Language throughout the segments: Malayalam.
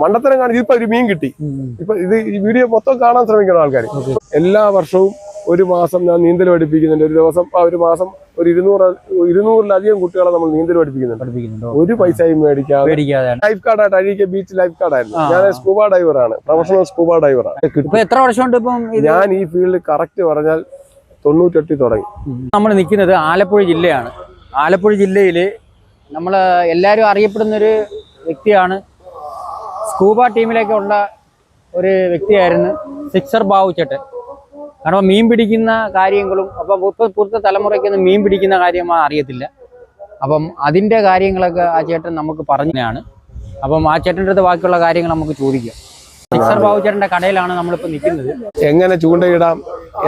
മണ്ടത്തരം കാണിച്ച് ഇപ്പൊ ഒരു മീൻ കിട്ടി. ഇപ്പൊ ഈ വീഡിയോ മൊത്തം കാണാൻ ശ്രമിക്കണം ആൾക്കാർ. എല്ലാ വർഷവും ഒരു മാസം ഞാൻ നീന്തൽ പഠിപ്പിക്കുന്നുണ്ട്. ഒരു മാസം ഒരു 200-200-ലധികം കുട്ടികളെ നമ്മൾ നീന്തൽ പഠിപ്പിക്കുന്നുണ്ട്. ഒരു പൈസയും മേടിക്കാതെ. ലൈഫ് ഗാർഡായിട്ട് അഴീക്കെ ബീച്ച് ലൈഫ് ഗാർഡായിരുന്നു. ഞാൻ സ്കൂബ ഡൈവറാണ്, പ്രൊഫഷണൽ സ്കൂബ ഡൈവറാണ്. എത്ര വർഷമുണ്ട് ഇപ്പം? ഞാൻ ഈ ഫീൽഡ് കറക്റ്റ് പറഞ്ഞാൽ 98 തുടങ്ങി. നമ്മൾ നിൽക്കുന്നത് ആലപ്പുഴ ജില്ലയാണ്. ആലപ്പുഴ ജില്ലയിൽ നമ്മൾ എല്ലാവരും അറിയപ്പെടുന്നൊരു വ്യക്തിയാണ്. സ്കൂബ ടീമിലേക്കുള്ള ഒരു വ്യക്തിയായിരുന്നു സിക്സർ ബാബു ചേട്ടൻ. കാരണം മീൻ പിടിക്കുന്ന കാര്യങ്ങളും അപ്പം പുറത്തെ തലമുറയ്ക്കൊന്നും മീൻ പിടിക്കുന്ന കാര്യം അറിയത്തില്ല. അപ്പം അതിൻ്റെ കാര്യങ്ങളൊക്കെ ആ ചേട്ടൻ നമുക്ക് പറഞ്ഞതാണ്. അപ്പം ആ ചേട്ടൻ്റെ അടുത്ത് ബാക്കിയുള്ള കാര്യങ്ങൾ നമുക്ക് ചോദിക്കാം. സിക്സർ ബാബു ചേട്ടൻ്റെ കടയിലാണ് നമ്മളിപ്പോൾ നിൽക്കുന്നത്. എങ്ങനെ ചൂണ്ടയിടാം,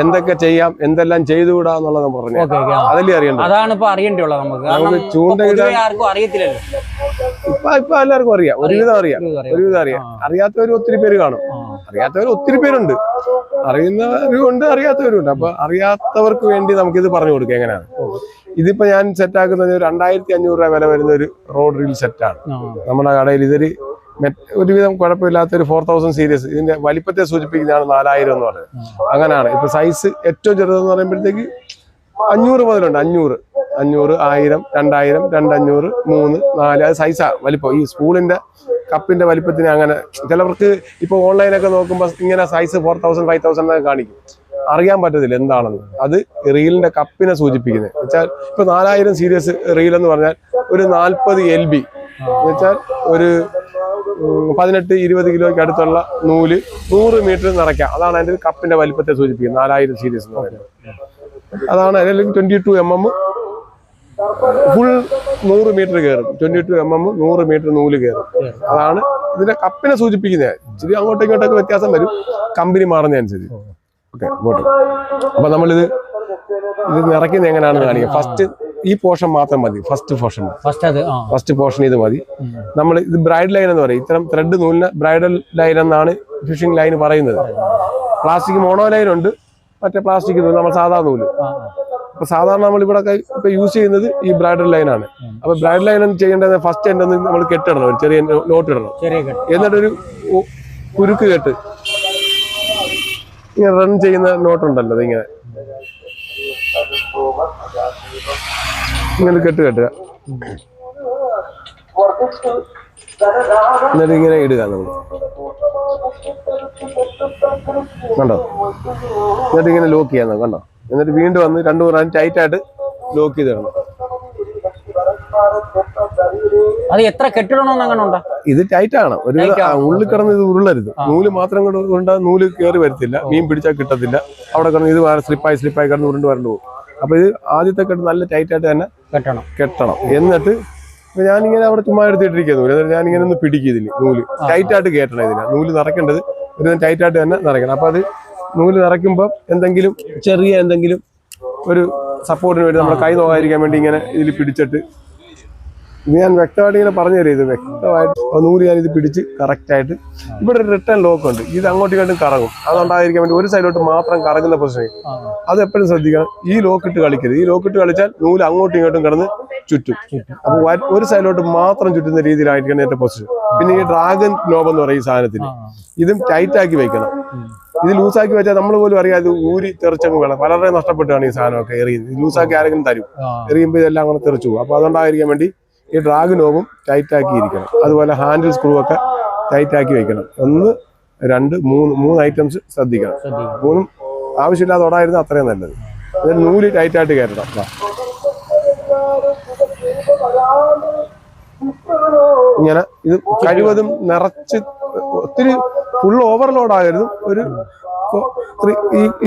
എന്തൊക്കെ ചെയ്യാം, എന്തെല്ലാം ചെയ്തുകൂടാ എന്നുള്ളത് പറഞ്ഞു. അതല്ലേ അറിയണ്ട. അതാണ് ഇപ്പൊ അറിയേണ്ടിയുള്ളത് നമുക്ക്. ചൂണ്ടയിടാൻ ആർക്കും അറിയത്തില്ലല്ലോ. ഇപ്പൊ എല്ലാവർക്കും അറിയാം, ഒരുവിധം അറിയാം. അറിയാത്തവർ ഒത്തിരി പേര് കാണും. അറിയാത്തവർ ഒത്തിരി പേരുണ്ട്, അറിയുന്നവരുണ്ട്, അറിയാത്തവരുണ്ട്. അപ്പൊ അറിയാത്തവർക്ക് വേണ്ടി നമുക്കിത് പറഞ്ഞു കൊടുക്കാം എങ്ങനെയാണ്. ഇതിപ്പോ ഞാൻ സെറ്റാക്കുന്നത് 2500 രൂപ വില വരുന്ന ഒരു റോഡ് റീൽ സെറ്റാണ് നമ്മുടെ കടയിൽ. ഇതൊരു ഒരുവിധം കുഴപ്പമില്ലാത്തൊരു 4000 സീരീസ്. ഇതിന്റെ വലിപ്പത്തെ സൂചിപ്പിക്കുന്നതാണ് 4000 എന്ന് പറയുന്നത്. അങ്ങനെയാണ്. ഇപ്പൊ സൈസ് ഏറ്റവും ചെറുതെന്ന് പറയുമ്പോഴത്തേക്ക് 500 മുതലുണ്ട്. 500, 1000, 2000, 2500, 3, 4 അത് സൈസാ വലിപ്പം. ഈ സ്പൂളിന്റെ കപ്പിന്റെ വലിപ്പത്തിന് അങ്ങനെ. ചിലവർക്ക് ഇപ്പൊ ഓൺലൈനൊക്കെ നോക്കുമ്പോൾ ഇങ്ങനെ സൈസ് 4000, 5000 എന്നൊക്കെ കാണിക്കും. അറിയാൻ പറ്റത്തില്ല എന്താണെന്ന്. അത് റീലിന്റെ കപ്പിനെ സൂചിപ്പിക്കുന്നത് വെച്ചാൽ ഇപ്പൊ 4000 സീരീസ് റീൽ എന്ന് പറഞ്ഞാൽ ഒരു 40 LB എന്ന് വെച്ചാൽ ഒരു 18-20 കിലോയ്ക്ക് അടുത്തുള്ള നൂല് 100 മീറ്റർ നിറയ്ക്കാം. അതാണ് അതിന്റെ കപ്പിന്റെ വലിപ്പത്തെ സൂചിപ്പിക്കുന്നത് 4000 സീരീസ് എന്ന് പറയുന്നത്. അതാണ്. അല്ലെങ്കിൽ 22 mm ഫുൾ 100 മീറ്റർ കയറും. 22 mm 100 മീറ്റർ നൂല് കയറും. അതാണ് ഇതിന്റെ കപ്പിനെ സൂചിപ്പിക്കുന്നത്. ഇച്ചിരി അങ്ങോട്ടും ഇങ്ങോട്ടൊക്കെ വ്യത്യാസം വരും കമ്പനി മാറുന്നതനുസരിച്ച്. ഓക്കെ, അപ്പൊ നമ്മളിത് നിറയ്ക്കുന്നത് എങ്ങനെയാണെന്ന് കാണിക്കാം. ഫസ്റ്റ് ഈ പോർഷൻ മാത്രം മതി. ഫസ്റ്റ് പോർഷൻ ഇത് മതി. നമ്മൾ ഇത് ബ്രൈഡ് ലൈൻ എന്ന് പറയും. ഇത്തരം ത്രെഡ് നൂലിന് ബ്രൈഡൽ ലൈൻ എന്നാണ് ഫിഷിംഗ് ലൈൻ പറയുന്നത്. പ്ലാസ്റ്റിക് മോണോ ലൈൻ ഉണ്ട്, മറ്റേ പ്ലാസ്റ്റിക് നൂല്, നമ്മൾ സാധാ നൂല്. അപ്പൊ സാധാരണ നമ്മൾ ഇവിടെ ഇപ്പൊ യൂസ് ചെയ്യുന്നത് ഈ ബ്രൈഡൽ ലൈൻ ആണ്. അപ്പൊ ബ്രൈഡൽ ലൈൻ എന്ന് ചെയ്യേണ്ടത് ഫസ്റ്റ് എൻഡ് ഒന്ന് നമ്മൾ കെട്ടിടണം, ഒരു ചെറിയ നോട്ട് ഇടണം. എന്നിട്ടൊരു കുരുക്ക് കെട്ട് ഇങ്ങനെ റൺ ചെയ്യുന്ന നോട്ടുണ്ടല്ലോ, അതിങ്ങനെ ഇങ്ങനെ കെട്ടുക. എന്നിട്ട് ഇങ്ങനെ ഇടുക നമ്മൾ. കണ്ടോ? എന്നിട്ട് ഇങ്ങനെ ലോക്ക് ചെയ്യാൻ കണ്ടോ? എന്നിട്ട് വീണ്ടും വന്ന് 2 പ്രാവശ്യം ടൈറ്റ് ആയിട്ട് ലോക്ക് ചെയ്ത് തരണം. അത് എത്ര കെട്ടിടണമെന്ന് അങ്ങനെ ഉണ്ടോ? ഇത് ടൈറ്റ് ആണ്. ഒരു ഉള്ളിൽ കിടന്ന് ഇത് ഉരുളരുത്. നൂല് മാത്രം കൊണ്ട് നൂല് കയറി വരത്തില്ല, മീൻ പിടിച്ചാൽ കിട്ടത്തില്ല. അവിടെ കിടന്ന് ഇത് സ്ലിപ്പായി കിടന്ന് ഉരുണ്ട് വരണ്ടു പോകും. അപ്പൊ ഇത് ആദ്യത്തെ കെട്ട് നല്ല ടൈറ്റ് ആയിട്ട് തന്നെ കെട്ടണം. എന്നിട്ട് ഞാനിങ്ങനെ അവിടെ ചുമ്മാ എടുത്തിട്ടിരിക്കുന്നു. എന്നിട്ട് ഞാനിങ്ങനെ ഒന്ന് പിടിക്കും. ഇതിന് നൂല് ടൈറ്റ് ആയിട്ട് കയറ്റണം. ഇതിന് നൂല് നിറയ്ക്കേണ്ടത് ഒരു ടൈറ്റ് ആയിട്ട് തന്നെ നിറയ്ക്കണം. അപ്പൊ അത് നൂല് നിറയ്ക്കുമ്പോൾ എന്തെങ്കിലും ഒരു സപ്പോർട്ടിന് വേണ്ടി നമ്മുടെ കൈ നോക്കാതിരിക്കാൻ വേണ്ടി ഇങ്ങനെ ഇതിൽ പിടിച്ചിട്ട് ഇത് ഞാൻ വ്യക്തമായിട്ട് ഇങ്ങനെ പറഞ്ഞു തരും. ഇത് വ്യക്തമായിട്ട് നൂല് ഞാൻ ഇത് പിടിച്ച് കറക്റ്റായിട്ട്. ഇവിടെ ഒരു റിട്ടേൺ ലോക്ക് ഉണ്ട്. ഇത് അങ്ങോട്ടും ഇങ്ങോട്ടും കറങ്ങും. അതുണ്ടായിരിക്കാൻ വേണ്ടി ഒരു സൈഡിലോട്ട് മാത്രം കറങ്ങുന്ന പൊസിഷൻ അത് എപ്പോഴും ശ്രദ്ധിക്കണം. ഈ ലോക്കിട്ട് കളിക്കരുത്. ഈ ലോക്കിട്ട് കളിച്ചാൽ നൂല് അങ്ങോട്ടും ഇങ്ങോട്ടും കിടന്ന് ചുറ്റും. അപ്പൊ ഒരു സൈഡിലോട്ട് മാത്രം ചുറ്റുന്ന രീതിയിലായിരിക്കണം എന്റെ പൊസിഷൻ. പിന്നെ ഈ ഡ്രാഗൺ നോബ് എന്ന് പറയും ഈ സാധനത്തിന്, ഇതും ടൈറ്റ് ആക്കി വെക്കണം. ഇത് ലൂസാക്കി വെച്ചാൽ നമ്മൾ പോലും അറിയാം ഇത് ഊരി തെറിച്ചങ്ങ് വേണം. വളരെ നഷ്ടപ്പെട്ടാണ് ഈ സാധനമൊക്കെ എറിയുന്നത്. ലൂസാക്കി ആരെങ്കിലും തരും, എറിയുമ്പോൾ ഇതെല്ലാം അങ്ങനെ തെറിച്ചു പോകും. അപ്പൊ അതുകൊണ്ടായിരിക്കാൻ വേണ്ടി ഈ ഡ്രാഗ് നോബും ടൈറ്റ് ആക്കി ഇരിക്കണം. അതുപോലെ ഹാൻഡിൽ സ്ക്രൂ ഒക്കെ ടൈറ്റ് ആക്കി വെക്കണം. 1, 2, 3 ഐറ്റംസ് ശ്രദ്ധിക്കണം. 3 ആവശ്യമില്ലാതെ ഓടായിരുന്നു അത്രയും നല്ലത്. ഇതിൽ നൂല് ടൈറ്റ് ആയിട്ട് കയറ്റണം. ഇങ്ങനെ ഇത് കഴിവതും നിറച്ച് ഒത്തിരി ഫുൾ ഓവർലോഡ് ആകരുത്. ഒരു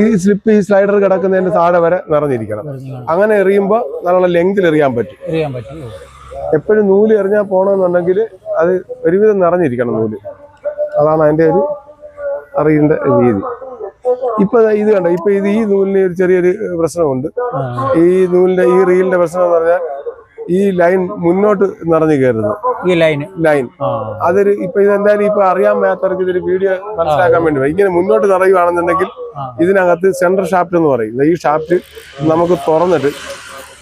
ഈ സ്ലിപ്പ് ഈ സ്ലൈഡർ കിടക്കുന്നതിന്റെ താഴെ വരെ നിറഞ്ഞിരിക്കണം. അങ്ങനെ എറിയുമ്പോൾ നല്ല ലെങ്തിൽ എറിയാൻ പറ്റും. എപ്പോഴും നൂല് എറിഞ്ഞാൽ പോകണമെന്നുണ്ടെങ്കിൽ അത് ഒരുവിധം നിറഞ്ഞിരിക്കണം നൂല്. അതാണ് അതിന്റെ ഒരു അറിയേണ്ട രീതി. ഇപ്പൊ ഇത് കണ്ടോ, ഇപ്പൊ ഇത് ഈ നൂലിന് ഒരു ചെറിയൊരു പ്രശ്നമുണ്ട്. ഈ നൂലിന്റെ ഈ റീലിന്റെ പ്രശ്നം എന്ന് പറഞ്ഞാൽ ഈ ലൈൻ മുന്നോട്ട് നിറഞ്ഞു കയറുന്നു. ഈ ലൈൻ അതൊരു ഇപ്പൊ ഇതെന്തായാലും ഇപ്പൊ അറിയാൻ മേത്തവർക്ക് ഇതൊരു വീഡിയോ മനസ്സിലാക്കാൻ വേണ്ടി ഇങ്ങനെ മുന്നോട്ട് നിറയുകയാണെന്നുണ്ടെങ്കിൽ ഇതിനകത്ത് സെൻട്രൽ ഷാഫ്റ്റ് എന്ന് പറയും. ഈ ഷാഫ്റ്റ് നമുക്ക് തുറന്നിട്ട്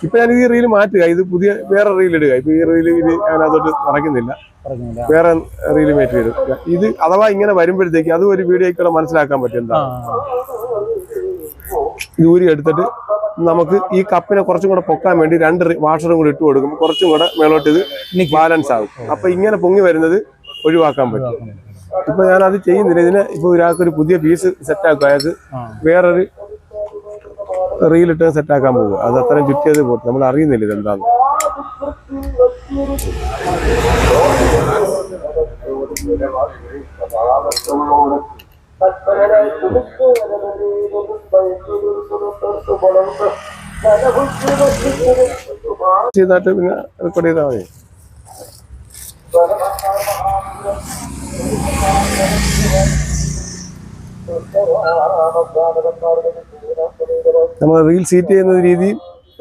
ഇപ്പൊ ഞാൻ ഈ റീൽ മാറ്റുക, ഇത് പുതിയ വേറെ റീൽ ഇടുക. ഇപ്പൊ ഈ റീൽ ഇത് അതിനകത്തോട്ട് നടക്കുന്നില്ല, വേറെ റീൽ മാറ്റി വരും. ഇത് അഥവാ ഇങ്ങനെ വരുമ്പോഴത്തേക്ക് അതും ഒരു വീഡിയോയ്ക്കൂടെ മനസ്സിലാക്കാൻ പറ്റും. എന്താ ഇത് ഊരി എടുത്തിട്ട് നമുക്ക് ഈ കപ്പിനെ കുറച്ചും കൂടെ പൊക്കാൻ വേണ്ടി 2 വാഷറും കൂടി ഇട്ട് കൊടുക്കും, കുറച്ചും കൂടെ മേളോട്ട് ഇത് ബാലൻസ് ആകും. അപ്പൊ ഇങ്ങനെ പൊങ്ങി വരുന്നത് ഒഴിവാക്കാൻ പറ്റും. ഇപ്പൊ ഞാൻ അത് ചെയ്യുന്നില്ല. ഇതിന് ഇപ്പൊ ഒരാൾക്കൊരു പുതിയ പീസ് സെറ്റാക്കും, അയാൾക്ക് വേറൊരു റീലിട്ട് സെറ്റാക്കാൻ പോകുക. അത് അത്രയും ചുറ്റിയത് പോട്ട് നമ്മൾ അറിയുന്നില്ല ഇതെന്താന്ന്. ചെയ്തിട്ട് പിന്നെ റെക്കോർഡ് ചെയ്താൽ മതി. നമ്മൾ റീൽ സീറ്റ് ചെയ്യുന്ന രീതി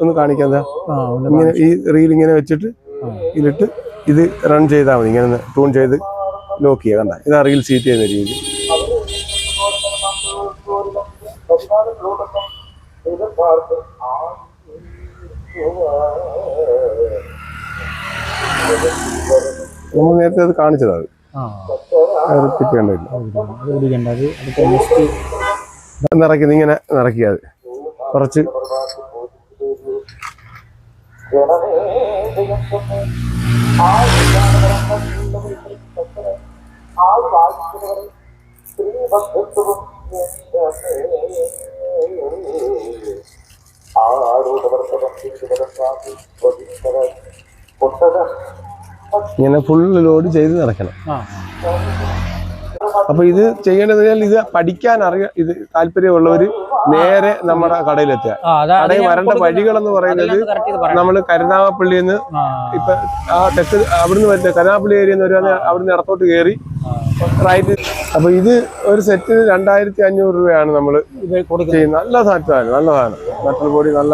ഒന്ന് കാണിക്കാം. ഇങ്ങനെ ഈ റീൽ ഇങ്ങനെ വെച്ചിട്ട് ഇതിലിട്ട് ഇത് റൺ ചെയ്താൽ മതി. ഇങ്ങനെ ട്യൂൺ ചെയ്ത് ലോക്ക് ചെയ്യുക. കണ്ട, ഇതാ റീൽ സീറ്റ് ചെയ്യുന്ന രീതി. നമ്മൾ നേരത്തെ അത് കാണിച്ചതാണ്, നിറയ്ക്കുന്നത്. ഇങ്ങനെ നിറയ്ക്കുക. കുറച്ച് ഇങ്ങനെ ഫുൾ ലോഡ് ചെയ്ത് നടക്കണം. അപ്പൊ ഇത് ചെയ്യേണ്ടത് ഇത് പഠിക്കാൻ ഇത് താല്പര്യമുള്ളവര് നേരെ നമ്മുടെ കടയിലെത്തുക. കടയിൽ വരേണ്ട വഴികളെന്ന് പറയുന്നത് നമ്മള് കരുനാഗപ്പള്ളിയിൽ നിന്ന് ഇപ്പൊ ആ തെക്ക് അവിടുന്ന് വരുന്ന കരുനാഗപ്പള്ളി ഏരിയന്ന് വരുവാണെങ്കിൽ അവിടുന്ന് ഇടത്തോട്ട് കയറി റൈറ്റ്. അപ്പൊ ഇത് ഒരു സെറ്റിന് 2500 രൂപയാണ് നമ്മൾ ചെയ്യുന്നത്. നല്ല സാധനമാണ്, നല്ല സാധനം. മെറ്റൽ ബോഡി നല്ല,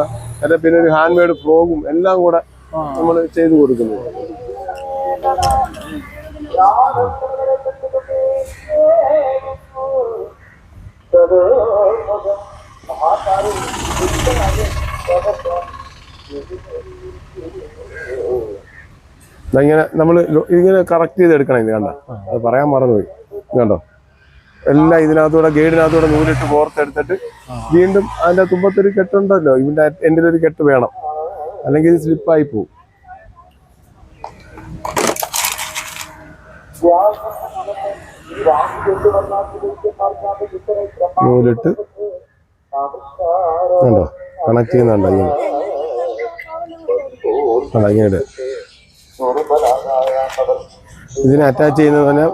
പിന്നെ ഒരു ഹാൻഡ് മെയ്ഡ് ഫ്രോഗും എല്ലാം കൂടെ നമ്മൾ ചെയ്ത് കൊടുക്കുന്നത്. ഇങ്ങനെ നമ്മൾ ഇങ്ങനെ കറക്റ്റ് ചെയ്ത് എടുക്കണം. ഇത് കണ്ട, അത് പറയാൻ മറന്നുപോയി. കണ്ടോ, എല്ലാം ഇതിനകത്തൂടെ ഗൈഡിനകത്തൂടെ നൂലിട്ട് കോർത്തെടുത്തിട്ട് വീണ്ടും അതിന്റെ തുമ്പത്തൊരു കെട്ടുണ്ടല്ലോ, ഇതിന്റെ എൻ്റെ ഒരു കെട്ട് വേണം, അല്ലെങ്കിൽ ഇത് സ്ലിപ്പായി പോവും. നൂലിട്ട് കണ്ടോ കണക്ട് ചെയ്യുന്നുണ്ടോ, ഇങ്ങനെ ഇങ്ങനെ ഇതിനെ അറ്റാച്ച് ചെയ്യുന്നത് തന്നെ.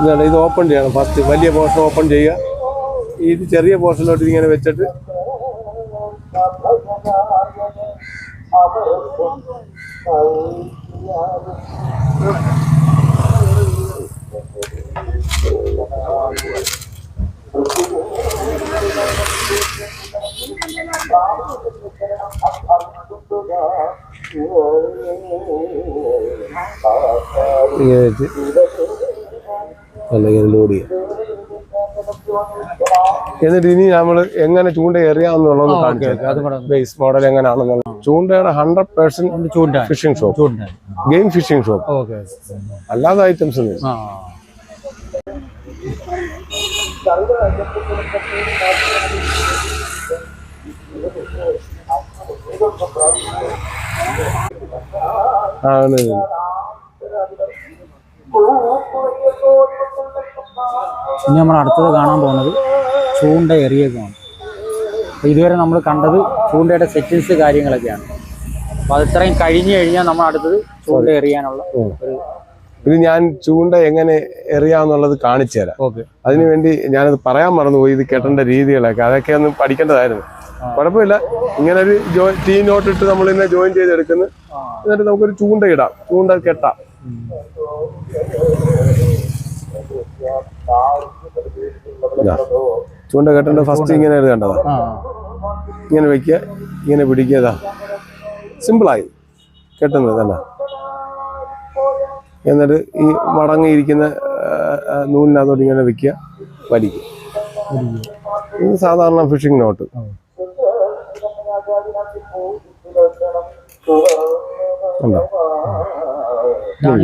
ഇതാണ്, ഇത് ഓപ്പൺ ചെയ്യണം. ഫസ്റ്റ് വലിയ പോർഷൻ ഓപ്പൺ ചെയ്യുക. ഇത് ചെറിയ പോർഷനിലോട്ട് ഇങ്ങനെ വെച്ചിട്ട് ഇങ്ങനെ വെച്ച് അല്ലെങ്കിൽ ലോഡ് ചെയ്യാം. എന്നിട്ട് ഇനി നമ്മൾ എങ്ങനെ ചൂണ്ട എറിയാമെന്നുള്ളത് കാണിച്ചു. ബേസ് മോഡൽ എങ്ങനെയാണെന്നുള്ള ചൂണ്ടയുടെ 100% fishing shop, game fishing shop, അല്ലാതെ ഐറ്റംസ് ഒന്നും. ഇനി നമ്മൾ അടുത്തത് കാണാൻ പോകുന്നത് ചൂണ്ട എറിയൊക്കെയാണ്. അപ്പോൾ ഇതുവരെ നമ്മൾ കണ്ടത് ചൂണ്ടയുടെ സെറ്റിങ്സ് കാര്യങ്ങളൊക്കെയാണ്. അപ്പോൾ അത് ഇത്രയും കഴിഞ്ഞ് കഴിഞ്ഞാൽ നമ്മൾ അടുത്തത് ചൂണ്ട എറിയാനുള്ള ഒരു ഇത് ഞാൻ ചൂണ്ട എങ്ങനെ എറിയാന്നുള്ളത് കാണിച്ചു തരാം. അതിനുവേണ്ടി ഞാനത് പറയാൻ മറന്നുപോയി. ഇത് കെട്ടേണ്ട രീതികളൊക്കെ അതൊക്കെ ഒന്ന് പഠിക്കേണ്ടതായിരുന്നു. കുഴപ്പമില്ല. ഇങ്ങനെ ഒരു ടീ നോട്ട് ഇട്ട് നമ്മൾ ഇന്നെ ജോയിൻ ചെയ്തെടുക്കുന്നു. എന്നിട്ട് നമുക്കൊരു ചൂണ്ട ഇടാം, ചൂണ്ട കെട്ടാം. ചൂണ്ട കെട്ടേണ്ട ഫസ്റ്റ് ഇങ്ങനെ കണ്ടതാ, ഇങ്ങനെ വെക്കുക, ഇങ്ങനെ പിടിക്കുക. സിമ്പിളായി കെട്ടുന്നത് തന്നെ. എന്നിട്ട് ഈ മടങ്ങിയിരിക്കുന്ന നൂലിനകത്തോട്ട് ഇങ്ങനെ വെക്കുക, വലിക്കുക. ഇത് സാധാരണ ഫിഷിംഗ് നോട്ട്.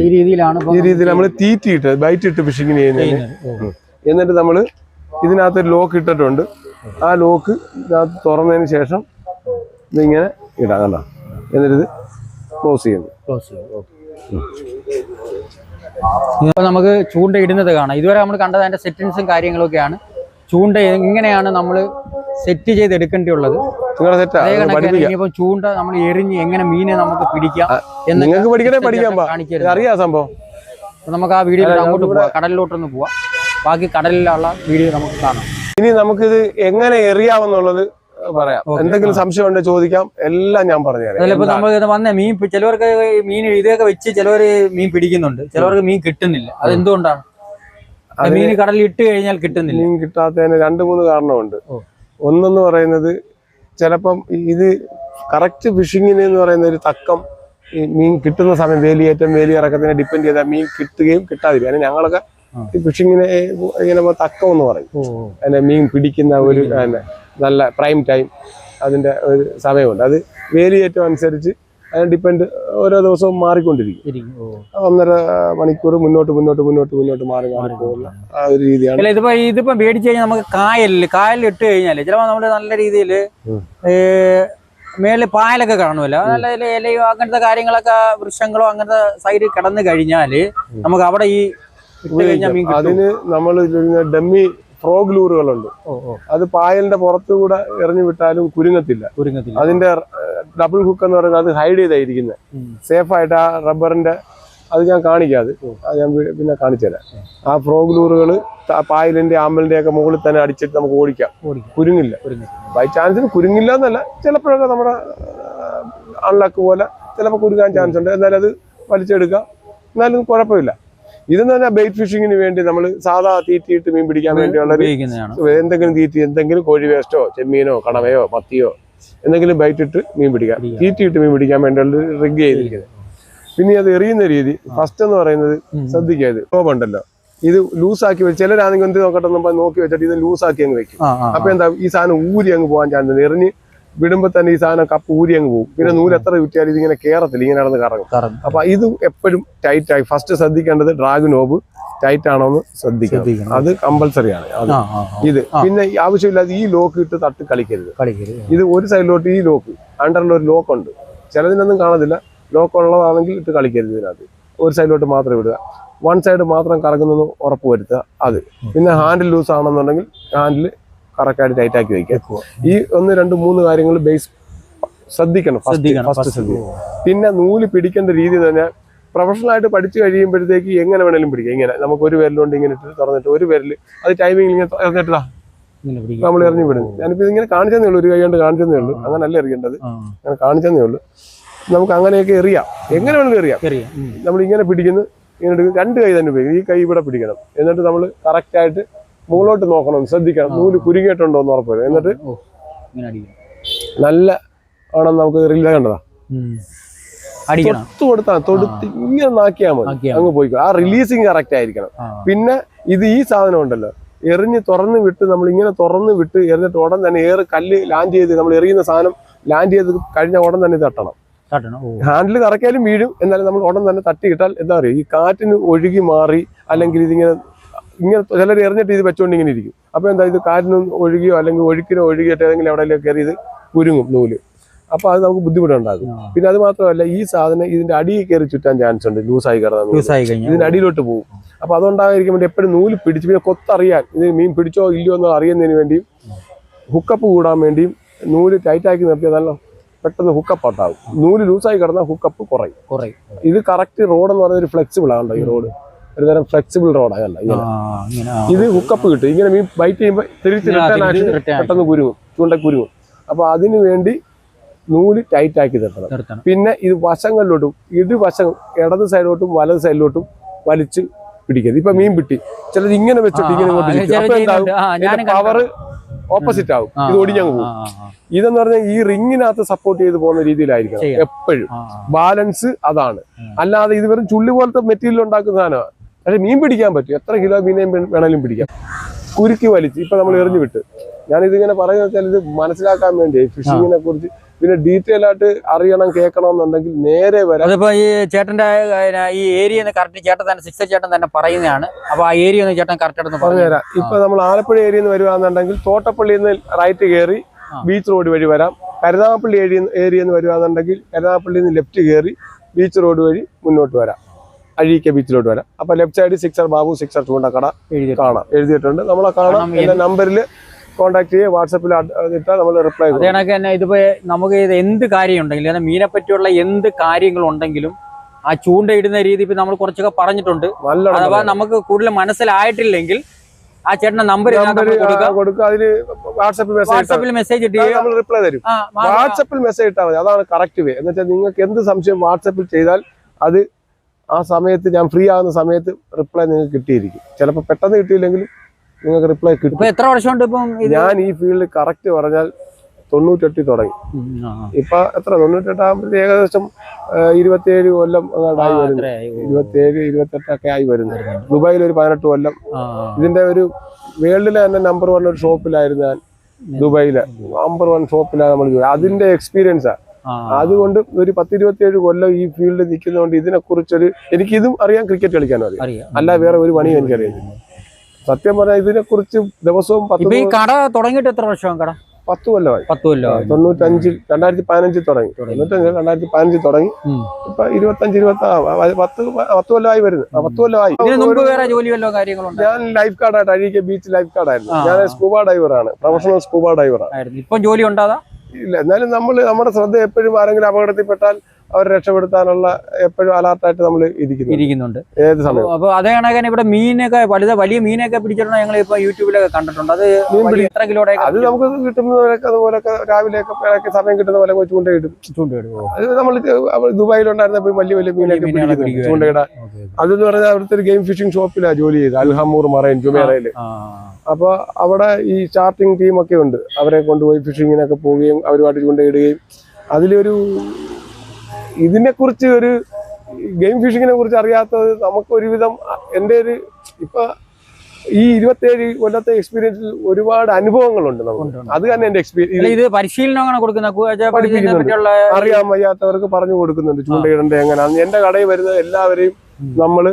ഈ രീതിയിലാണ് ഈ രീതിയിൽ നമ്മൾ തീറ്റിയിട്ട് ബൈറ്റ് ഇട്ട് ഫിഷിങ്ങിന് ചെയ്യുന്നത്. എന്നിട്ട് നമ്മൾ ഇതിനകത്ത് ഒരു ലോക്ക് ഇട്ടിട്ടുണ്ട്. ആ ലോക്ക് ഇതിനകത്ത് തുറന്നതിന് ശേഷം ഇതിങ്ങനെ ഇടാം കണ്ടോ. എന്നിട്ട് ഇത് ക്ലോസ് ചെയ്യുന്നു. ഇപ്പൊ നമുക്ക് ചൂണ്ട ഇടുന്നത് കാണാം. ഇതുവരെ നമ്മൾ കണ്ടത് അതിന്റെ സെറ്റിങ്സും കാര്യങ്ങളൊക്കെയാണ്. ചൂണ്ട ഇങ്ങനെയാണ് നമ്മൾ സെറ്റ് ചെയ്ത് എടുക്കേണ്ടിയുള്ളത്. ഇനിയിപ്പോ ചൂണ്ട നമ്മൾ എറിഞ്ഞ് എങ്ങനെ മീനെ നമുക്ക് പിടിക്കാം നിങ്ങൾക്ക് അറിയാം സംഭവം. നമുക്ക് ആ വീഡിയോ അങ്ങോട്ട് പോവാം, കടലിലോട്ടൊന്ന് പോവാം. ബാക്കി കടലിലുള്ള വീഡിയോ നമുക്ക് കാണാം. ഇനി നമുക്കിത് എങ്ങനെ എറിയാമെന്നുള്ളത് പറയാം. എന്തെങ്കിലും സംശയം ഉണ്ടെങ്കിൽ ചോദിക്കാം, എല്ലാം ഞാൻ പറഞ്ഞുതരാം. അതിലിപ്പോ നമ്മൾ വന്ന മീൻ ചിലവർക്ക് മീൻ ഇതൊക്കെ വെച്ച് ചിലവർ മീൻ പിടിക്കുന്നുണ്ട്, ചിലവർക്ക് മീൻ കിട്ടുന്നില്ല. അതെന്തുകൊണ്ടാണ്? മീൻ കടലിൽ ഇട്ട് കഴിഞ്ഞാൽ കിട്ടുന്നില്ല. മീൻ കിട്ടാത്തതിന് 2-3 കാരണമുണ്ട്. ഒന്നെന്ന് പറയുന്നത് ചിലപ്പം ഇത് കറക്റ്റ് ഫിഷിങ്ങിന് എന്ന് പറയുന്ന ഒരു തക്കം ഈ മീൻ കിട്ടുന്ന സമയം വേലിയേറ്റം വേലിയിറക്കത്തിനെ ഡിപ്പെൻഡ് ചെയ്താൽ മീൻ കിട്ടുകയും കിട്ടാതിരിക്കും. അതിന് ഞങ്ങളൊക്കെ ഈ ഫിഷിങ്ങിനെ ഇങ്ങനെ തക്കം എന്ന് പറയും. അതിന്റെ മീൻ പിടിക്കുന്ന ഒരു നല്ല പ്രൈം ടൈം അതിന്റെ ഒരു സമയമുണ്ട്. അത് വേലിയേറ്റം അനുസരിച്ച് അതിന് ഡിപ്പെൻഡ് ഓരോ ദിവസവും മാറിക്കൊണ്ടിരിക്കും. 1.5 മണിക്കൂർ മുന്നോട്ട് മാറി പോകുന്ന ആ ഒരു രീതിയാണ്. ഇതിപ്പോ മേടിച്ചു കഴിഞ്ഞാൽ നമുക്ക് കായലിൽ ഇട്ട് കഴിഞ്ഞാല് ചിലപ്പോ നമ്മള് നല്ല രീതിയിൽ മേളിൽ പായലൊക്കെ കാണുമല്ലോ, നല്ല ഇലയോ അങ്ങനത്തെ കാര്യങ്ങളൊക്കെ വൃക്ഷങ്ങളോ അങ്ങനത്തെ സൈഡിൽ കിടന്നു കഴിഞ്ഞാല് നമുക്ക് അവിടെ ഈ അതിന് നമ്മൾ ഡമ്മി ഫ്രോഗ് ലൂറുകളുണ്ട്. അത് പായലിന്റെ പുറത്തുകൂടെ എറിഞ്ഞു വിട്ടാലും കുരുങ്ങത്തില്ല. അതിന്റെ ഡബിൾ ഹുക്ക് എന്ന് പറയുന്നത് അത് ഹൈഡ് ചെയ്തായിരിക്കുന്നത് സേഫ് ആയിട്ട്. ആ റബ്ബറിന്റെ അത് ഞാൻ കാണിക്കാതെ ഞാൻ പിന്നെ കാണിച്ചു തരാം. ആ ഫ്രോഗ് ലൂറുകൾ പായലിന്റെ ആമ്പലിന്റെ ഒക്കെ മുകളിൽ തന്നെ അടിച്ചിട്ട് നമുക്ക് ഓടിക്കാം, കുരുങ്ങില്ല. ബൈ ചാൻസിന് കുരുങ്ങില്ല എന്നല്ല, ചിലപ്പോഴൊക്കെ നമ്മുടെ അൺലക്ക് പോലെ ചിലപ്പോൾ കുരുങ്ങാൻ ചാൻസ് ഉണ്ട്. എന്നാലും അത് വലിച്ചെടുക്കാം, എന്നാലും കുഴപ്പമില്ല. ഇതെന്ന് പറഞ്ഞാൽ ബെയ്റ്റ് ഫിഷിങ്ങിന് വേണ്ടി നമ്മൾ സാധാ തീറ്റിയിട്ട് മീൻ പിടിക്കാൻ വേണ്ടിയുള്ള എന്തെങ്കിലും തീറ്റി, എന്തെങ്കിലും കോഴി വേസ്റ്റോ ചെമ്മീനോ കണവയോ മത്തിയോ എന്തെങ്കിലും ബൈറ്റ് ഇട്ട് മീൻ പിടിക്കാം, തീറ്റിയിട്ട് മീൻ പിടിക്കാൻ വേണ്ടിയുള്ള റിഗ് ചെയ്തിരിക്കുന്നത്. പിന്നെ അത് എറിയുന്ന രീതി ഫസ്റ്റ് എന്ന് പറയുന്നത് ശ്രദ്ധിക്കുക. ഇത് ഉണ്ടല്ലോ, ഇത് ലൂസാക്കി വെച്ച് ചിലരാണെങ്കിൽ എന്ത് നോക്കട്ടെ നോക്കി വെച്ചിട്ട് ഇത് ലൂസാക്കി അങ്ങ് വെക്കും. അപ്പൊ എന്താ ഈ സാധനം ഊരി അങ്ങ് പോകാൻ ചാൻസ് ഉണ്ട്. എറിഞ്ഞ് വിടുമ്പോ തന്നെ ഈ സാധനം കപ്പ് ഊരി അങ്ങ് പോകും. പിന്നെ നൂല് എത്ര ചുറ്റിയാലും ഇതിങ്ങനെ കേറത്തില്ല, ഇങ്ങനെ നടന്ന് കറങ്ങും. അപ്പൊ ഇത് എപ്പോഴും ടൈറ്റ് ആയി ഫസ്റ്റ് ശ്രദ്ധിക്കേണ്ടത് ഡ്രാഗ് നോബ് ടൈറ്റ് ആണോ എന്ന് ശ്രദ്ധിക്കണം. അത് കമ്പൽസറി ആണ്. ഇത് പിന്നെ ആവശ്യമില്ലാതെ ഈ ലോക്ക് ഇട്ട് തട്ട് കളിക്കരുത്. ഇത് ഒരു സൈഡിലോട്ട് ഈ ലോക്ക് അണ്ടറിൽ ഒരു ലോക്ക് ഉണ്ട്, ചിലതിനൊന്നും കാണത്തില്ല. ലോക്ക് ഉള്ളതാണെങ്കിൽ ഇട്ട് കളിക്കരുത്. ഇതിനകത്ത് ഒരു സൈഡിലോട്ട് മാത്രം വിടുക, വൺ സൈഡ് മാത്രം കറങ്ങുന്നെന്ന് ഉറപ്പ് വരുത്തുക. അത് പിന്നെ ഹാൻഡിൽ ലൂസ് ആണെന്നുണ്ടെങ്കിൽ ഹാൻഡിൽ കറക്റ്റായിട്ട് ടൈറ്റ് ആക്കി വയ്ക്കുക. ഈ 1, 2, 3 കാര്യങ്ങൾ ബേസ് ശ്രദ്ധിക്കണം. ഫസ്റ്റ് ശ്രദ്ധിക്കണം. പിന്നെ നൂല് പിടിക്കേണ്ട രീതി തന്നെ പ്രൊഫഷണൽ ആയിട്ട് പഠിച്ചു കഴിയുമ്പോഴത്തേക്ക് എങ്ങനെ വേണേലും പിടിക്കാം. ഇങ്ങനെ നമുക്ക് ഒരു വിരലുകൊണ്ട് ഇങ്ങനെ ഇട്ട് തുറന്നിട്ട് ഒരു വിരല് അത് ടൈമിംഗ് ഇങ്ങനെ എറിഞ്ഞിട്ടാ നമ്മൾ എറിഞ്ഞു വിടുന്നു. ഞാനിപ്പോ ഇതിങ്ങനെ കാണിച്ചതേ ഉള്ളൂ, ഒരു കൈ കൊണ്ട് കാണിച്ചതേ ഉള്ളൂ. അങ്ങനല്ല എറിയേണ്ടത്, അങ്ങനെ കാണിച്ചതേ ഉള്ളൂ. നമുക്ക് അങ്ങനെയൊക്കെ എറിയാം, എങ്ങനെ വേണമെങ്കിലും എറിയാം. നമ്മൾ ഇങ്ങനെ പിടിക്കുന്നു, ഇങ്ങനെ 2 കൈ തന്നെ ഉപയോഗിക്കും. ഈ കൈ ഇവിടെ പിടിക്കണം. എന്നിട്ട് നമ്മൾ കറക്റ്റായിട്ട് മുകളിലോട്ട് നോക്കണം, ശ്രദ്ധിക്കണം. നൂല് കുരുങ്ങിയിട്ടുണ്ടോ എന്ന് ഉറപ്പ് വരും. എന്നിട്ട് നല്ല ആണെന്ന് നമുക്ക് റിലേ കണ്ടതാ തൊടുത്ത് ഇങ്ങനെ നാക്കിയാൽ മതി, അങ്ങ് പോയിക്കോ. ആ റിലീസിങ് കറക്റ്റ് ആയിരിക്കണം. പിന്നെ ഇത് ഈ സാധനം ഉണ്ടല്ലോ, എറിഞ്ഞ് തുറന്ന് വിട്ട് നമ്മൾ ഇങ്ങനെ തുറന്ന് വിട്ട് എറിഞ്ഞിട്ട് ഉടൻ തന്നെ കല്ല് ലാൻഡ് ചെയ്ത് നമ്മൾ എറിയുന്ന സാധനം ലാൻഡ് ചെയ്ത് കഴിഞ്ഞ ഉടൻ തന്നെ തട്ടണം. ഹാൻഡിൽ കറക്കിയാലും വീഴും, എന്നാലും നമ്മൾ ഉടൻ തന്നെ തട്ടി കിട്ടാൽ എന്താ പറയുക, ഈ കാറ്റിന് ഒഴുകി മാറി അല്ലെങ്കിൽ ഇതിങ്ങനെ ചിലർ എറിഞ്ഞിട്ട് ഇത് വെച്ചോണ്ട് ഇങ്ങനെ ഇരിക്കും. അപ്പൊ എന്താ, ഇത് കാറ്റിന് ഒഴുകിയോ അല്ലെങ്കിൽ ഒഴുക്കിനോ ഒഴുകിയിട്ട് ഏതെങ്കിലും എവിടെയെങ്കിലും കയറി ഇത് കുരുങ്ങും നൂല്. അപ്പൊ അത് നമുക്ക് ബുദ്ധിമുട്ടുണ്ടാകും. പിന്നെ അത് മാത്രമല്ല, ഈ സാധനം ഇതിന്റെ അടിയിൽ കയറി ചുറ്റാൻ ചാൻസ് ഉണ്ട്. ലൂസായി കിടന്ന ഇതിന്റെ അടിയിലോട്ട് പോകും. അപ്പൊ അതുണ്ടാകാതിരിക്കാൻ വേണ്ടി എപ്പോഴും നൂല് പിടിച്ച് പിന്നെ കൊത്തറിയാൻ ഇത് മീൻ പിടിച്ചോ ഇല്ലയോ എന്ന് അറിയുന്നതിന് വേണ്ടിയും ഹുക്കപ്പ് കൂടാൻ വേണ്ടിയും നൂല് ടൈറ്റാക്കി നിർത്തിയാൽ നല്ല പെട്ടെന്ന് ഹുക്കപ്പ് ഔട്ടാകും. നൂല് ലൂസായി കിടന്നാൽ ഹുക്കപ്പ് കുറയും. ഇത് കറക്റ്റ് റോഡ് എന്ന് പറയുന്നത് ഒരു ഫ്ലെക്സിബിൾ ആണല്ലോ. ഈ റോഡ് ഒരു തരം ഫ്ലെക്സിബിൾ റോഡാകല്ല. ഇത് ഹുക്കപ്പ് കിട്ടും. ഇങ്ങനെ മീൻ ബൈറ്റ് ചെയ്യുമ്പോൾ തിരിച്ച് റിട്ടേൺ ആക്ഷൻ പെട്ടെന്ന് കുരുങ്ങും, ചൂണ്ട കുരുങ്ങും. അപ്പൊ അതിനു വേണ്ടി നൂല് ടൈറ്റ് ആക്കി നിർത്തണം. പിന്നെ ഇത് വശങ്ങളിലോട്ടും വശം ഇടത് സൈഡിലോട്ടും വലത് സൈഡിലോട്ടും വലിച്ച് പിടിക്കരുത്. ഇപ്പൊ മീൻ പിട്ടി ചിലത് ഇങ്ങനെ വെച്ചിട്ട് ഇങ്ങനെ അപ്പൊ എന്താകും, പവർ ഓപ്പോസിറ്റ് ആവും, ഇത് ഒടിഞ്ഞങ്ങ് പോകും. ഇതെന്ന് പറഞ്ഞാൽ ഈ റിങ്ങിനകത്ത് സപ്പോർട്ട് ചെയ്ത് പോകുന്ന രീതിയിലായിരിക്കണം എപ്പോഴും. ബാലൻസ് അതാണ്. അല്ലാതെ ഇത് വെറും ചുള്ളി പോലത്തെ മെറ്റീരിയൽ ഉണ്ടാക്കുന്ന സാധനമാണ്. പക്ഷെ മീൻ പിടിക്കാൻ പറ്റും, എത്ര കിലോ മീനെയും വേണേലും പിടിക്കാം. കുരുക്കി വലിച്ച് ഇപ്പൊ നമ്മൾ എറിഞ്ഞു വിട്ട് ഞാനിതിങ്ങനെ പറയുന്നത് വെച്ചാൽ ഇത് മനസ്സിലാക്കാൻ വേണ്ടി ഫിഷിങ്ങിനെ കുറിച്ച് പിന്നെ ഡീറ്റെയിൽ ആയിട്ട് അറിയണം കേൾക്കണം എന്നുണ്ടെങ്കിൽ നേരെ വരാം. അതിപ്പോ ഈ ചേട്ടന്റെ ഈ ഏരിയ കറക്റ്റ് ചേട്ടൻ തന്നെ സിക്സർ ചേട്ടൻ തന്നെ പറയുന്നതാണ്. അപ്പൊ ആ ഏരിയ ഒന്ന് ചേട്ടൻ കറക്റ്റ് പറഞ്ഞുതരാം. ഇപ്പൊ നമ്മൾ ആലപ്പുഴ ഏരിയയിൽ നിന്ന് വരുവാന്നുണ്ടെങ്കിൽ തോട്ടപ്പള്ളിയിൽ നിന്ന് റൈറ്റ് കയറി ബീച്ച് റോഡ് വഴി വരാം. കരുനാഗപ്പള്ളി ഏരിയയിൽ നിന്ന് വരുവാന്നുണ്ടെങ്കിൽ കരുനാഗപ്പള്ളിയിൽ നിന്ന് ലെഫ്റ്റ് കയറി ബീച്ച് റോഡ് വഴി മുന്നോട്ട് വരാം, അഴീക്ക ബീച്ചിലോട്ട് വരാം. അപ്പൊ left side sixer Babu sixer ചൂണ്ടക്കട കാണാം, എഴുതിയിട്ടുണ്ട്. നമ്മളെ കാണാം. എന്റെ നമ്പറിൽ കോൺടാക്ട് ചെയ്യുക, വാട്സാപ്പിൽ ഇട്ടാൽ നമ്മൾ റിപ്ലൈ ചെയ്യും. അതേ തന്നെ ഇതിപ്പോ നമുക്ക് ഇത് എന്ത് കാര്യം ഉണ്ടെങ്കിലും മീനെ പറ്റിയുള്ള എന്ത് കാര്യങ്ങളുണ്ടെങ്കിലും ആ ചൂണ്ടയിടുന്ന രീതി ഇപ്പൊ നമ്മൾ കുറച്ചൊക്കെ പറഞ്ഞിട്ടുണ്ട്. അഥവാ നമുക്ക് കൂടുതൽ മനസ്സിലായിട്ടില്ലെങ്കിൽ ആ ചേട്ടന്റെ നമ്പർ കൊടുക്കുക. അതില് വാട്സാപ്പിൽ മെസ്സേജ് ഇട്ട് നമ്മൾ റിപ്ലൈ തരും. വാട്സാപ്പിൽ മെസ്സേജ് ഇട്ടാൽ മതി, അതാണ് കറക്റ്റ് വേ. എന്ന് വെച്ചാൽ നിങ്ങൾക്ക് എന്ത് സംശയം വാട്സാപ്പിൽ ചെയ്താൽ അത് ആ സമയത്ത് ഞാൻ ഫ്രീ ആകുന്ന സമയത്ത് റിപ്ലൈ നിങ്ങൾക്ക് കിട്ടിയിരിക്കും. ചിലപ്പോൾ പെട്ടെന്ന് കിട്ടിയില്ലെങ്കിലും നിങ്ങൾക്ക് റിപ്ലൈ കിട്ടും. എത്ര വർഷം കൊണ്ട് ഇപ്പം ഞാൻ ഈ ഫീൽഡ് കറക്റ്റ് പറഞ്ഞാൽ 98 തുടങ്ങി. ഇപ്പൊ എത്ര 98 ആകുമ്പോഴത്തേക്ക് ഏകദേശം 27 കൊല്ലം അങ്ങോട്ടായി വരുന്നു. 27, 28 ആയി വരുന്നു. ദുബായിൽ ഒരു 18 കൊല്ലം. ഇതിന്റെ ഒരു വേൾഡിലെ തന്നെ നമ്പർ 1 ഒരു ഷോപ്പിലായിരുന്നു ഞാൻ. ദുബായിലെ നമ്പർ 1 ഷോപ്പിലാണ് നമ്മൾ. അതിന്റെ എക്സ്പീരിയൻസാ. അതുകൊണ്ട് ഒരു 10-27 കൊല്ലം ഈ ഫീൽഡിൽ നിൽക്കുന്നതുകൊണ്ട് ഇതിനെ കുറിച്ചൊരു എനിക്കിതും അറിയാം, ക്രിക്കറ്റ് കളിക്കാനും അറിയാം. അല്ല വേറെ ഒരു പണിയും എനിക്കറിയാം. സത്യം പറഞ്ഞാൽ ഇതിനെ കുറിച്ച് ദിവസവും കട തുടങ്ങിയിട്ട് എത്ര വർഷം? കട 10 കൊല്ലമായി. 95 2015 തുടങ്ങി. 2015 തുടങ്ങി. ഇപ്പൊ 10 കൊല്ലമായി വരുന്നു. 10 കൊല്ലമായി. ഞാൻ ലൈഫ് ഗാർഡായിട്ട് അഴീക്ക ബീച്ച് ലൈഫ് ഗാർഡായിരുന്നു. ഞാൻ സ്കൂബ ഡൈവറാണ്, പ്രൊഫഷണൽ സ്കൂബ ഡൈവറാണ്. ഇപ്പൊ ജോലി ഉണ്ടാകാ ഇല്ല. എന്നാലും നമ്മുടെ ശ്രദ്ധ എപ്പോഴും ആരെങ്കിലും അപകടത്തിൽപ്പെട്ടാൽ അവരെ രക്ഷപ്പെടുത്താനുള്ള എപ്പോഴും അലർട്ടായിട്ട് നമ്മൾ ഇരിക്കുന്നുണ്ട് ഏത് സമയം. അപ്പൊ അതേ കണക്കാണ് ഇവിടെ മീനൊക്കെ വലിയ മീനൊക്കെ പിടിച്ചിട്ടുണ്ട്. ഞങ്ങൾ ഇപ്പൊ യൂട്യൂബിലൊക്കെ കണ്ടിട്ടുണ്ട്. അത് എത്ര കിലോടെ? അത് നമുക്ക് കിട്ടുന്നവരൊക്കെ അതുപോലൊക്കെ രാവിലെയൊക്കെ സമയം കിട്ടുന്ന പോലെ ചൂണ്ടയിടും. അത് നമ്മൾ ദുബായിലുണ്ടായിരുന്നപ്പോൾ വലിയ മീനൊക്കെ പിടിക്കുന്നു ചൂണ്ടയിടാൻ. അതെന്ന് പറഞ്ഞാൽ അവിടുത്തെ ഒരു ഗെയിം ഫിഷിംഗ് ഷോപ്പിലാണ് ജോലി ചെയ്തത്, അൽഹമൂർ മറൈൻ ജുമേറയില്. അപ്പൊ അവിടെ ഈ ചാർട്ടിങ് ടീമൊക്കെ ഉണ്ട്. അവരെ കൊണ്ടുപോയി ഫിഷിങ്ങിനൊക്കെ പോവുകയും അവരുമായിട്ട് ചൂണ്ടയിടുകയും അതിലൊരു ഇതിനെക്കുറിച്ച് ഒരു ഗെയിം ഫിഷിങ്ങിനെ കുറിച്ച് അറിയാത്തത് നമുക്ക് ഒരുവിധം എൻ്റെ ഒരു ഇപ്പൊ ഈ 27 കൊല്ലത്തെ എക്സ്പീരിയൻസിൽ ഒരുപാട് അനുഭവങ്ങളുണ്ട് നമുക്ക്. അത് തന്നെ എന്റെ അറിയാൻ വയ്യാത്തവർക്ക് പറഞ്ഞു കൊടുക്കുന്നുണ്ട് ചൂണ്ടയിടേണ്ട എങ്ങനെയാണെന്ന്. എന്റെ കടയിൽ വരുന്ന എല്ലാവരെയും നമ്മള്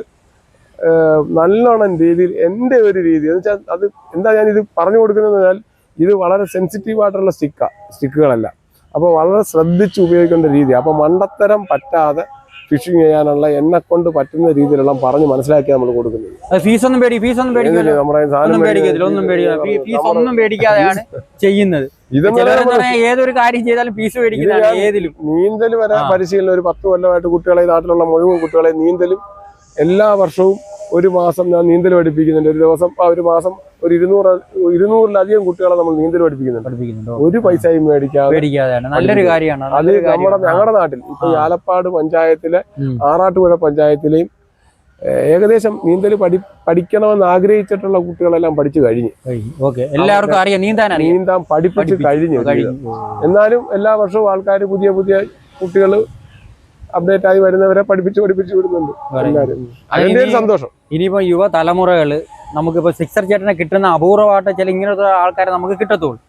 നല്ലോണം രീതിയിൽ എന്റെ ഒരു രീതി എന്ന് വെച്ചാൽ അത് എന്താ ഞാൻ ഇത് പറഞ്ഞു കൊടുക്കുന്നത് പറഞ്ഞാൽ ഇത് വളരെ സെൻസിറ്റീവ് ആയിട്ടുള്ള സ്റ്റിക്കുകളല്ല. അപ്പോൾ വളരെ ശ്രദ്ധിച്ച് ഉപയോഗിക്കേണ്ട രീതി. അപ്പോൾ മണ്ടത്തരം പറ്റാതെ ഫിഷിങ് ചെയ്യാനുള്ള എന്നെ കൊണ്ട് പറ്റുന്ന രീതിയിലുള്ള പറഞ്ഞ് മനസ്സിലാക്കി നമ്മൾ കൊടുക്കുന്നത്. ഏതൊരു കാര്യം ചെയ്താലും ഫീസ് മേടിക്കുന്നതാണ്. നീന്തൽ വരെ പരിശീലനം ഒരു 10 കൊല്ലമായിട്ട് കുട്ടികളെ, നാട്ടിലുള്ള മുഴുവൻ കുട്ടികളെ നീന്തലും എല്ലാ വർഷവും ഒരു മാസം ഞാൻ നീന്തൽ പഠിപ്പിക്കുന്നുണ്ട്. ഒരു മാസം ഒരു 200-200-ലധികം കുട്ടികളെ നമ്മൾ നീന്തൽ പഠിപ്പിക്കുന്നുണ്ട്. ഒരു പൈസയും മേടിക്കാതെ. നല്ലൊരു കാര്യമാണ് അത് ഞങ്ങളുടെ നാട്ടിൽ ഇപ്പൊ ആലപ്പാട് പഞ്ചായത്തിലെ ആറാട്ടുപുഴ പഞ്ചായത്തിലെയും ഏകദേശം നീന്തൽ പഠിക്കണമെന്ന് ആഗ്രഹിച്ചിട്ടുള്ള കുട്ടികളെല്ലാം പഠിച്ചു കഴിഞ്ഞു. എല്ലാവർക്കും അറിയാം നീന്താൻ പഠിപ്പിച്ച് കഴിഞ്ഞു. എന്നാലും എല്ലാ വർഷവും ആൾക്കാർ പുതിയ കുട്ടികൾ അപ്ഡേറ്റ് ആയി വരുന്നവരെ പഠിപ്പിച്ച് വിടുന്നുണ്ട്. അതിന്റെ ഒരു സന്തോഷം. ഇനിയിപ്പോ യുവതലമുറകള് നമുക്കിപ്പോ സിക്സർ ചേട്ടനെ കിട്ടുന്ന അപൂർവമായിട്ട് ചില ഇങ്ങനത്തെ ആൾക്കാരെ നമുക്ക് കിട്ടത്തുള്ളൂ.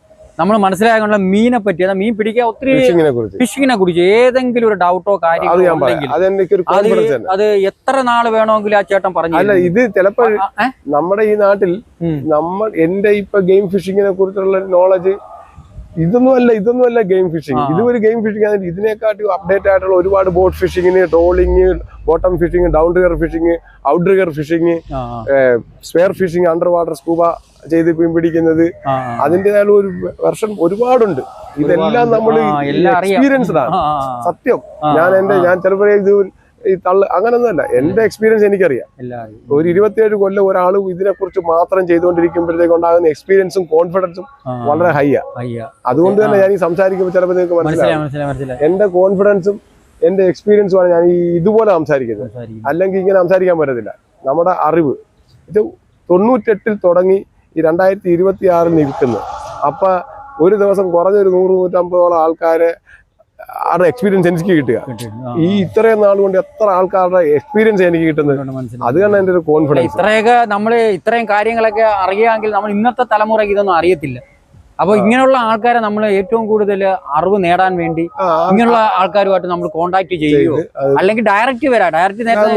നമ്മൾ മനസ്സിലാക്കാനുള്ള മീനെ പറ്റി, മീൻ പിടിക്കാൻ ഒത്തിരി ഫിഷിങ്ങിനെ കുറിച്ച് ഏതെങ്കിലും ഒരു ഡൗട്ടോ കാര്യങ്ങളോ അത് എത്ര നാള് വേണമെങ്കിലും ആ ചേട്ടൻ പറഞ്ഞു. അല്ല, ഇത് ചിലപ്പോ നമ്മുടെ ഈ നാട്ടിൽ എന്റെ ഇപ്പൊ ഗെയിം ഫിഷിങ്ങിനെ കുറിച്ചുള്ള നോളജ് ഇതൊന്നും അല്ല ഗെയിം ഫിഷിംഗ്. ഇത് ഒരു ഗെയിം ഫിഷിംഗ് ആണ്. ഇതിനെക്കാട്ടി അപ്ഡേറ്റ് ആയിട്ടുള്ള ഒരുപാട് ബോട്ട് ഫിഷിങ്ങിന്, trolling, bottom fishing, downrigger fishing, outrigger fishing, spear fishing, underwater scuba ചെയ്ത് പിടിക്കുന്നത്, അതിൻ്റെതായ ഒരു വെർഷൻ ഒരുപാടുണ്ട്. ഇതെല്ലാം നമ്മൾ എക്സ്പീരിയൻസ്ഡ് ആണ്. സത്യം ഞാൻ ചിലപ്പോൾ ഇത് ഈ അങ്ങനൊന്നുമല്ല. എന്റെ എക്സ്പീരിയൻസ് എനിക്കറിയാം. ഒരു 27 കൊല്ലം ഒരാൾ ഇതിനെ കുറിച്ച് മാത്രം ചെയ്തുകൊണ്ടിരിക്കുമ്പോഴത്തേക്ക് ഉണ്ടാകുന്ന എക്സ്പീരിയൻസും കോൺഫിഡൻസും വളരെ ഹൈയാ. അതുകൊണ്ട് തന്നെ ഞാൻ ഈ സംസാരിക്കുമ്പോൾ ചിലപ്പോൾ നിങ്ങൾക്ക് മനസ്സിലാവും എന്റെ കോൺഫിഡൻസും എന്റെ എക്സ്പീരിയൻസുമാണ് ഞാൻ ഈ ഇതുപോലെ സംസാരിക്കുന്നത്. അല്ലെങ്കിൽ ഇങ്ങനെ സംസാരിക്കാൻ പറ്റത്തില്ല. നമ്മുടെ അറിവ് ഇത് 98 തുടങ്ങി ഈ 2026 നിൽക്കുന്നത്. അപ്പൊ ഒരു ദിവസം കുറഞ്ഞൊരു 100-150 ആൾക്കാരെ ആരുടെ എക്സ്പീരിയൻസ് എനിക്ക് കിട്ടുക. ഈ ഇത്രയും നാൾ കൊണ്ട് എത്ര ആൾക്കാരുടെ എക്സ്പീരിയൻസ് എനിക്ക് കിട്ടുന്നത്. അത് തന്നെ എന്റെ ഒരു കോൺഫിഡൻസ്. ഇത്രയും കാര്യങ്ങളൊക്കെ അറിയാമെങ്കിൽ നമ്മൾ ഇന്നത്തെ തലമുറയ്ക്ക് ഇതൊന്നും അറിയത്തില്ല. അപ്പൊ ഇങ്ങനെയുള്ള ആൾക്കാരെ നമ്മൾ ഏറ്റവും കൂടുതൽ അറിവ് നേടാൻ വേണ്ടി ഇങ്ങനെയുള്ള ആൾക്കാരുമായിട്ട് നമ്മൾ കോണ്ടാക്ട് ചെയ്യുകയോ അല്ലെങ്കിൽ ഡയറക്റ്റ് ഡയറക്റ്റ് നേരത്തെ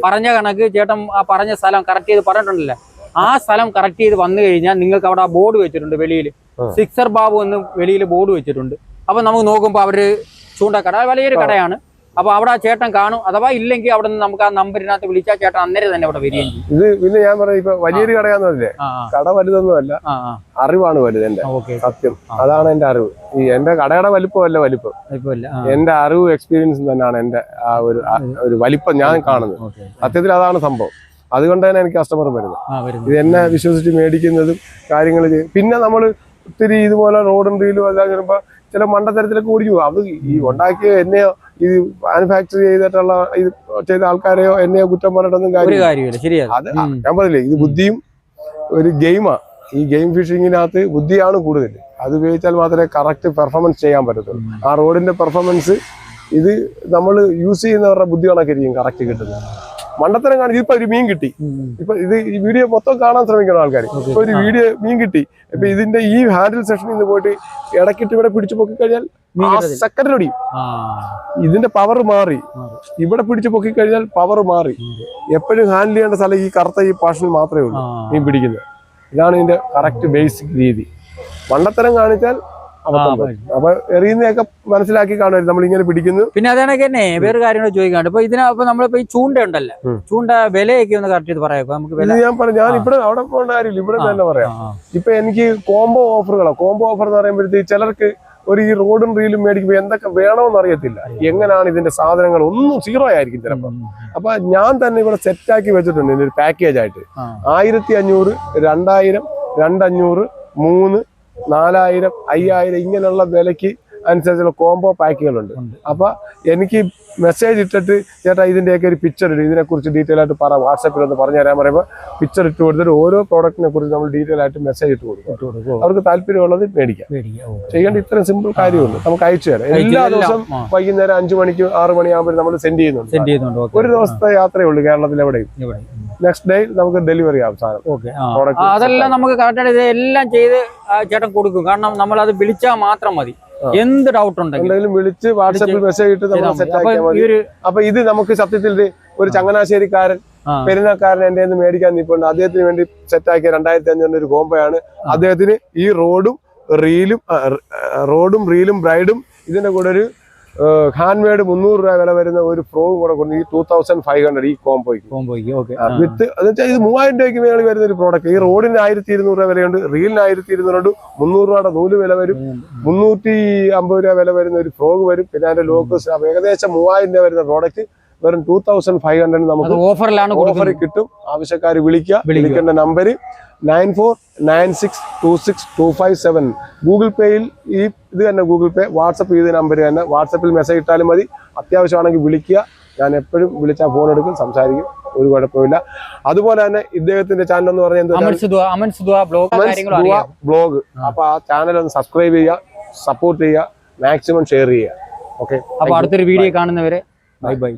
പറഞ്ഞ കണക്ക് ചേട്ടൻ ആ പറഞ്ഞ സ്ഥലം കറക്റ്റ് ചെയ്ത് പറഞ്ഞിട്ടുണ്ടല്ലോ, ആ സ്ഥലം കറക്റ്റ് ചെയ്ത് വന്നു കഴിഞ്ഞാൽ നിങ്ങൾക്ക് അവിടെ ബോർഡ് വെച്ചിട്ടുണ്ട് വെളിയിൽ, സിക്സർ ബാബു എന്ന് വെളിയിൽ ബോർഡ് വെച്ചിട്ടുണ്ട്. അപ്പൊ നമുക്ക് നോക്കുമ്പോൾ അവര് ചൂണ്ടക്കട വലിയൊരു കടയാണ്. അപ്പൊ അവിടെ ആ ചേട്ടൻ കാണും. അഥവാ ഇല്ലെങ്കിൽ അവിടെ നിന്ന് നമുക്ക് ആ നമ്പറിനകത്ത് വിളിച്ചാൽ ചേട്ടൻ അന്നേരം തന്നെ അവിടെ വരികയും ചെയ്യും. ഇത് പിന്നെ ഞാൻ പറയാം, ഇപ്പൊ വലിയൊരു കടയാന്ന് പറഞ്ഞില്ലേ, കട വലുതൊന്നുമല്ല, അറിവാണ് വലുത്. എന്റെ സത്യം അതാണ് എന്റെ അറിവ്. ഈ എന്റെ കടയുടെ വലിപ്പമല്ല വലിപ്പം, എന്റെ അറിവ് എക്സ്പീരിയൻസ് തന്നെയാണ് എന്റെ ആ ഒരു വലിപ്പം ഞാൻ കാണുന്നത്. സത്യത്തിൽ അതാണ് സംഭവം. അതുകൊണ്ട് തന്നെ എനിക്ക് കസ്റ്റമർ വരുന്നത്, ഇത് എന്നെ വിശ്വസിച്ച് മേടിക്കുന്നതും കാര്യങ്ങൾ ചെയ്യും. പിന്നെ നമ്മൾ ഒത്തിരി ഇതുപോലെ റോഡും റീലും എല്ലാം വരുമ്പോ ചില മണ്ടത്തരത്തിലൊക്കെ ഓടിച്ചു പോകും. അത് ഈ ഉണ്ടാക്കിയ എന്നെയോ ഇത് മാനുഫാക്ചർ ചെയ്തിട്ടുള്ള ഇത് ചെയ്ത ആൾക്കാരെയോ എന്നെയോ കുറ്റം പറഞ്ഞിട്ടൊന്നും കാര്യമില്ല. അത് ഞാൻ പറഞ്ഞില്ലേ, ഇത് ബുദ്ധിയും ഒരു ഗെയിമാ. ഈ ഗെയിം ഫിഷിങ്ങിനകത്ത് ബുദ്ധിയാണ് കൂടുതൽ. അത് ഉപയോഗിച്ചാൽ മാത്രമേ കറക്റ്റ് പെർഫോമൻസ് ചെയ്യാൻ പറ്റത്തുള്ളൂ. ആ റോഡിന്റെ പെർഫോമൻസ് ഇത് നമ്മൾ യൂസ് ചെയ്യുന്നവരുടെ ബുദ്ധി കണക്കിരിക്കും കറക്റ്റ് കിട്ടുന്നത്. മണ്ടത്തരം കാണിച്ച് ഇപ്പൊ ഒരു മീൻ കിട്ടി, ഇപ്പൊ ഇത് ഈ വീഡിയോ മൊത്തം കാണാൻ ശ്രമിക്കണം ആൾക്കാർ. ഇപ്പൊ ഒരു വീഡിയോ മീൻ കിട്ടി, ഇപ്പൊ ഇതിന്റെ ഈ ഹാൻഡിൽ സെക്ഷനിൽ നിന്ന് പോയിട്ട് ഇടക്കിട്ട് ഇവിടെ പിടിച്ചു പൊക്കി കഴിഞ്ഞാൽ സെക്കൻഡിലൊടിയും. ഇതിന്റെ പവർ മാറി, ഇവിടെ പിടിച്ചു പൊക്കി കഴിഞ്ഞാൽ പവർ മാറി. എപ്പോഴും ഹാൻഡിൽ ചെയ്യേണ്ട സ്ഥലം ഈ കറുത്ത ഈ പാഷനിൽ മാത്രമേ ഉള്ളൂ മീൻ പിടിക്കുന്നത്. ഇതാണ് ഇതിന്റെ കറക്റ്റ് ബേസിക് രീതി. മണ്ടത്തരം കാണിച്ചാൽ അപ്പൊ എറിയുന്നതൊക്കെ മനസ്സിലാക്കി കാണുമായിരുന്നു നമ്മൾ ഇങ്ങനെ പിടിക്കുന്നു. പിന്നെ അതാണെങ്കിൽ തന്നെ വേറെ കാര്യങ്ങൾ ചോദിക്കാണ്ട് ഇപ്പൊ ഇതിനപ്പൊ നമ്മളിപ്പോ ഈ ചൂണ്ട ഉണ്ടല്ലോ, ചൂണ്ട വിലയൊക്കെ ഒന്ന് കറക്റ്റ് പറയാം നമുക്ക്. ഞാൻ ഇവിടെ അവിടെ പോകേണ്ട കാര്യമില്ല, ഇവിടെ തന്നെ പറയാം. ഇപ്പൊ എനിക്ക് കോംബോ ഓഫറുകളാണ്. കോംബോ ഓഫർ എന്ന് പറയുമ്പോഴത്തേക്ക് ചിലർക്ക് ഒരു ഈ റോഡും റീലും മേടിക്കുമ്പോൾ എന്തൊക്കെ വേണമെന്ന് അറിയത്തില്ല, എങ്ങനെയാണ് ഇതിന്റെ സാധനങ്ങൾ ഒന്നും സീറോ ആയിരിക്കും ചിലപ്പോൾ. അപ്പൊ ഞാൻ തന്നെ ഇവിടെ സെറ്റാക്കി വെച്ചിട്ടുണ്ട് ഇതിന്റെ ഒരു പാക്കേജ് ആയിട്ട് 1500, 2000, 2500, 3, 4000, 5000 ഇങ്ങനെയുള്ള വിലയ്ക്ക് അനുസരിച്ചുള്ള കോംബോ പാക്കുകളുണ്ട്. അപ്പൊ എനിക്ക് മെസ്സേജ് ഇട്ടിട്ട് ചേട്ടാ ഇതിന്റെയൊക്കെ ഒരു പിക്ചർ ഇടും, ഇതിനെക്കുറിച്ച് ഡീറ്റെയിൽ ആയിട്ട് വാട്സാപ്പിൽ ഒന്ന് പറഞ്ഞു തരാൻ പറയുമ്പോൾ പിക്ചർ ഇട്ട് കൊടുത്തിട്ട് ഓരോ പ്രോഡക്റ്റിനെ കുറിച്ച് നമ്മൾ ഡീറ്റെയിൽ ആയിട്ട് മെസ്സേജ് ഇട്ട് കൊടുക്കും. അവർക്ക് താല്പര്യമുള്ളത് മേടിക്കാം. ചെയ്യേണ്ട ഇത്രയും സിമ്പിൾ കാര്യമുള്ളൂ. നമുക്ക് അയച്ചു തരാം. എല്ലാ ദിവസവും വൈകുന്നേരം 5 മണിക്ക് 6 മണിയാകുമ്പോൾ നമ്മൾ സെൻഡ് ചെയ്യുന്നുണ്ട്. ഒരു ദിവസത്തെ യാത്രയേ ഉള്ളൂ കേരളത്തിൽ എവിടെയും. നെക്സ്റ്റ് ഡേ നമുക്ക് ഡെലിവറി ആവും സാധനം. അതെല്ലാം നമുക്ക് കറക്റ്റായിട്ട് എല്ലാം ചെയ്ത് ചേട്ടൻ കൊടുക്കും. കാരണം നമ്മൾ അത് വിളിച്ചാൽ മാത്രം മതി. എന്ത് ഡൗട്ട് ഉണ്ടെങ്കിലും വിളിച്ച് വാട്സാപ്പിൽ മെസ്സേജ് ഇട്ട് നമ്മൾ സെറ്റ് ആക്കിയാൽ മതി. അപ്പൊ ഇത് നമുക്ക് സത്യത്തിൽ ഒരു ചങ്ങനാശ്ശേരിക്കാരൻ പെരുന്നാക്കാരൻ എന്റെ നിന്ന് മേടിക്കാൻ നിൽപ്പുണ്ട്. അദ്ദേഹത്തിന് വേണ്ടി സെറ്റാക്കിയ 2500 ഒരു കോംബോയാണ്. അദ്ദേഹത്തിന് ഈ റോഡും റീലും ബ്രൈഡും ഇതിന്റെ കൂടെ ഒരു ഹാൻഡ് മെയ്ഡ് 300 രൂപ വില വരുന്ന ഒരു ഫ്രോവും കൂടെ കൊണ്ട് ഈ 2500 ഈ കോംബോയ്ക്ക് വിത്ത് എന്ന് വെച്ചാൽ ഇത് 3000 രൂപയ്ക്ക് മേളിൽ വരുന്ന ഒരു പ്രോഡക്റ്റ്. ഈ റോഡിന് 1200 രൂപ വിലയുണ്ട്, റീലിന് 1200 ഉണ്ട്, 300 രൂപയുടെ നൂല് വില വരും, 350 രൂപ വില വരുന്ന ഒരു ഫ്രോഗ് വരും. പിന്നെ അതിന്റെ ലോക്കസ് ഏകദേശം 3000 രൂപ വരുന്ന പ്രോഡക്റ്റ് വെറും 2500 നമുക്ക് ഓഫർ കിട്ടും. ആവശ്യക്കാർ വിളിക്കേണ്ട നമ്പർ 9496262557. ഗൂഗിൾ പേയിൽ ഈ ഇത് തന്നെ ഗൂഗിൾ പേ, വാട്സപ്പ് ചെയ്ത നമ്പർ തന്നെ. വാട്സപ്പിൽ മെസ്സേജ് ഇട്ടാലും മതി. അത്യാവശ്യമാണെങ്കിൽ വിളിക്കുക. ഞാൻ എപ്പോഴും വിളിച്ചാൽ ഫോൺ എടുക്കും, സംസാരിക്കും, ഒരു കുഴപ്പമില്ല. അതുപോലെ തന്നെ ഇദ്ദേഹത്തിന്റെ ചാനൽ എന്ന് പറഞ്ഞാൽ ബ്ലോഗ്. അപ്പൊ ആ ചാനൽ ഒന്ന് സബ്സ്ക്രൈബ് ചെയ്യുക, സപ്പോർട്ട് ചെയ്യുക, മാക്സിമം ഷെയർ ചെയ്യുക. ഓക്കെ, അപ്പൊ അടുത്തൊരു വീഡിയോ കാണുന്നവരെ ബൈ ബൈ.